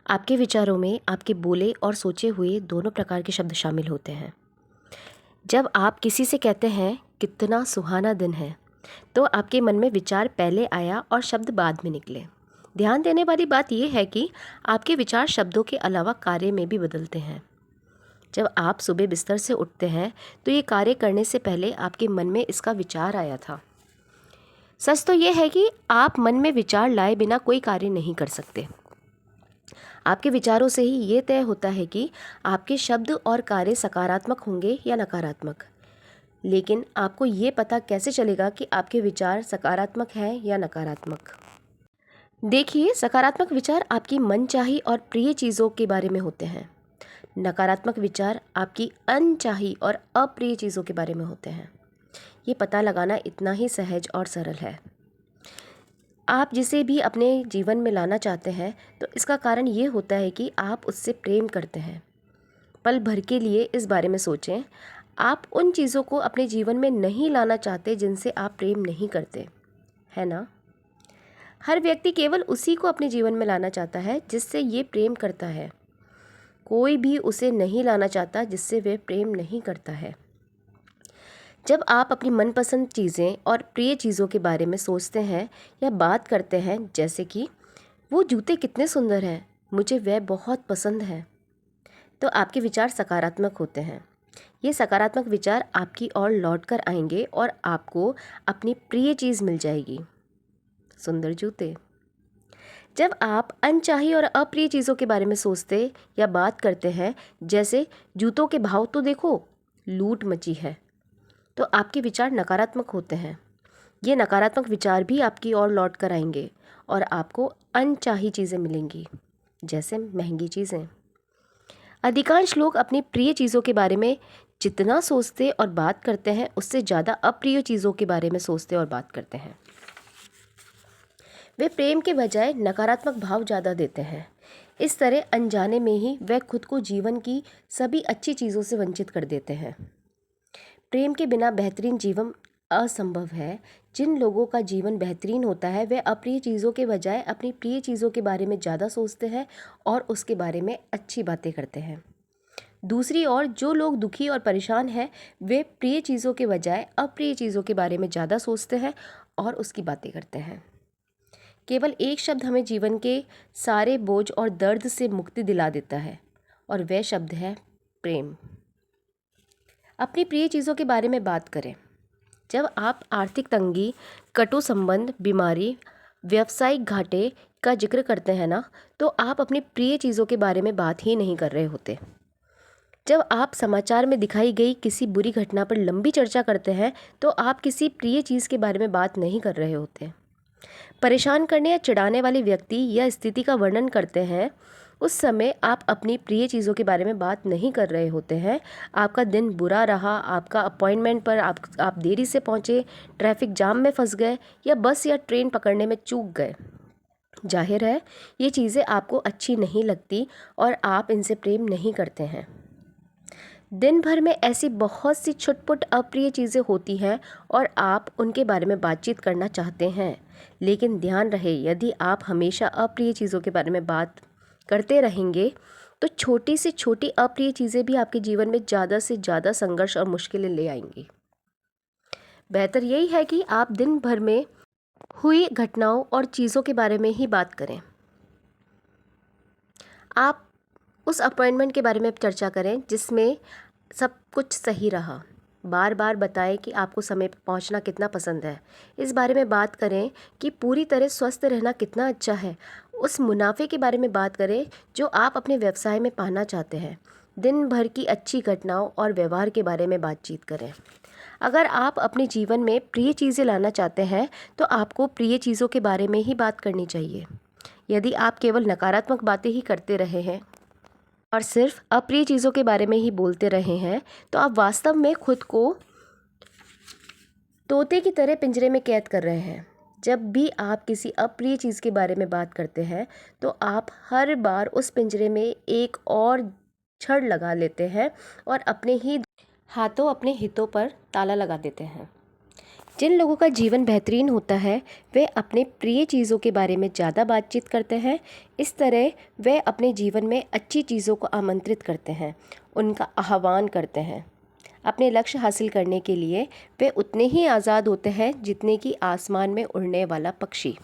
आपके विचारों में आपके बोले और सोचे हुए दोनों प्रकार के शब्द शामिल होते हैं। जब आप किसी से कहते हैं कितना सुहाना दिन है, तो आपके मन में विचार पहले आया और शब्द बाद में निकले। ध्यान देने वाली बात यह है कि आपके विचार शब्दों के अलावा कार्य में भी बदलते हैं। जब आप सुबह बिस्तर से उठते हैं तो ये कार्य करने से पहले आपके मन में इसका विचार आया था। सच तो यह है कि आप मन में विचार लाए बिना कोई कार्य नहीं कर सकते। आपके विचारों से ही ये तय होता है कि आपके शब्द और कार्य सकारात्मक होंगे या नकारात्मक। लेकिन आपको ये पता कैसे चलेगा कि आपके विचार सकारात्मक हैं या नकारात्मक? देखिए, सकारात्मक विचार आपकी मनचाही और प्रिय चीज़ों के बारे में होते हैं। नकारात्मक विचार आपकी अनचाही और अप्रिय चीज़ों के बारे में होते हैं। ये पता लगाना इतना ही सहज और सरल है। आप जिसे भी अपने जीवन में लाना चाहते हैं तो इसका कारण ये होता है कि आप उससे प्रेम करते हैं। पल भर के लिए इस बारे में सोचें, आप उन चीज़ों को अपने जीवन में नहीं लाना चाहते जिनसे आप प्रेम नहीं करते, है ना? हर व्यक्ति केवल उसी को अपने जीवन में लाना चाहता है जिससे ये प्रेम करता है। कोई भी उसे नहीं लाना चाहता जिससे वह प्रेम नहीं करता है। जब आप अपनी मनपसंद चीज़ें और प्रिय चीज़ों के बारे में सोचते हैं या बात करते हैं, जैसे कि वो जूते कितने सुंदर हैं, मुझे वह बहुत पसंद है, तो आपके विचार सकारात्मक होते हैं। ये सकारात्मक विचार आपकी ओर लौट कर आएंगे और आपको अपनी प्रिय चीज़ मिल जाएगी, सुंदर जूते। जब आप अनचाही और अप्रिय चीज़ों के बारे में सोचते या बात करते हैं, जैसे जूतों के भाव तो देखो, लूट मची है, तो आपके विचार नकारात्मक होते हैं। ये नकारात्मक विचार भी आपकी ओर लौट कर आएंगे और आपको अनचाही चीज़ें मिलेंगी, जैसे महंगी चीज़ें। अधिकांश लोग अपनी प्रिय चीज़ों के बारे में जितना सोचते और बात करते हैं, उससे ज़्यादा अप्रिय चीज़ों के बारे में सोचते और बात करते हैं। वे प्रेम के बजाय नकारात्मक भाव ज़्यादा देते हैं। इस तरह अनजाने में ही वे खुद को जीवन की सभी अच्छी चीज़ों से वंचित कर देते हैं। प्रेम के बिना बेहतरीन जीवन असंभव है। जिन लोगों का जीवन बेहतरीन होता है वे अप्रिय चीज़ों के बजाय अपनी प्रिय चीज़ों के बारे में ज़्यादा सोचते हैं और उसके बारे में अच्छी बातें करते हैं। दूसरी ओर जो लोग दुखी और परेशान हैं वे प्रिय चीज़ों के बजाय अप्रिय चीज़ों के बारे में ज़्यादा सोचते हैं और उसकी बातें करते हैं। केवल एक शब्द हमें जीवन के सारे बोझ और दर्द से मुक्ति दिला देता है और वह शब्द है प्रेम। अपनी प्रिय चीज़ों के बारे में बात करें। जब आप आर्थिक तंगी, कटु संबंध, बीमारी, व्यावसायिक घाटे का जिक्र करते हैं ना, तो आप अपनी प्रिय चीज़ों के बारे में बात ही नहीं कर रहे होते। जब आप समाचार में दिखाई गई किसी बुरी घटना पर लंबी चर्चा करते हैं तो आप किसी प्रिय चीज़ के बारे में बात नहीं कर रहे होते। परेशान करने या चिढ़ाने वाले व्यक्ति या स्थिति का वर्णन करते हैं, उस समय आप अपनी प्रिय चीज़ों के बारे में बात नहीं कर रहे होते हैं। आपका दिन बुरा रहा, आपका अपॉइंटमेंट पर आप देरी से पहुँचे, ट्रैफिक जाम में फंस गए या बस या ट्रेन पकड़ने में चूक गए। जाहिर है ये चीज़ें आपको अच्छी नहीं लगती और आप इनसे प्रेम नहीं करते हैं। दिन भर में ऐसी बहुत सी छुटपुट अप्रिय चीज़ें होती हैं और आप उनके बारे में बातचीत करना चाहते हैं, लेकिन ध्यान रहे यदि आप हमेशा अप्रिय चीज़ों के बारे में बात करते रहेंगे तो छोटी से छोटी अप्रिय चीज़ें भी आपके जीवन में ज़्यादा से ज़्यादा संघर्ष और मुश्किलें ले आएंगी। बेहतर यही है कि आप दिन भर में हुई घटनाओं और चीज़ों के बारे में ही बात करें। आप उस अपॉइंटमेंट के बारे में चर्चा करें जिसमें सब कुछ सही रहा। बार बार बताएं कि आपको समय पर पहुंचना कितना पसंद है। इस बारे में बात करें कि पूरी तरह स्वस्थ रहना कितना अच्छा है। उस मुनाफे के बारे में बात करें जो आप अपने व्यवसाय में पाना चाहते हैं। दिन भर की अच्छी घटनाओं और व्यवहार के बारे में बातचीत करें। अगर आप अपने जीवन में प्रिय चीज़ें लाना चाहते हैं तो आपको प्रिय चीज़ों के बारे में ही बात करनी चाहिए। यदि आप केवल नकारात्मक बातें ही करते रहे हैं और सिर्फ अप्रिय चीज़ों के बारे में ही बोलते रहे हैं तो आप वास्तव में खुद को तोते की तरह पिंजरे में कैद कर रहे हैं। जब भी आप किसी अप्रिय चीज़ के बारे में बात करते हैं तो आप हर बार उस पिंजरे में एक और छड़ लगा लेते हैं और अपने ही हाथों अपने हितों पर ताला लगा देते हैं। जिन लोगों का जीवन बेहतरीन होता है वे अपने प्रिय चीज़ों के बारे में ज़्यादा बातचीत करते हैं। इस तरह वे अपने जीवन में अच्छी चीज़ों को आमंत्रित करते हैं, उनका आह्वान करते हैं। अपने लक्ष्य हासिल करने के लिए वे उतने ही आज़ाद होते हैं जितने कि आसमान में उड़ने वाला पक्षी।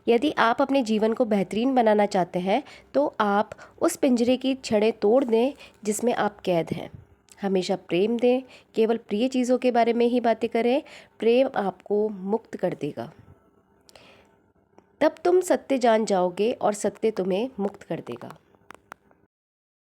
यदि आप अपने जीवन को बेहतरीन बनाना चाहते हैं तो आप उस पिंजरे की छड़ें तोड़ दें जिसमें आप कैद हैं। हमेशा प्रेम दें, केवल प्रिय चीज़ों के बारे में ही बातें करें। प्रेम आपको मुक्त कर देगा। तब तुम सत्य जान जाओगे और सत्य तुम्हें मुक्त कर देगा।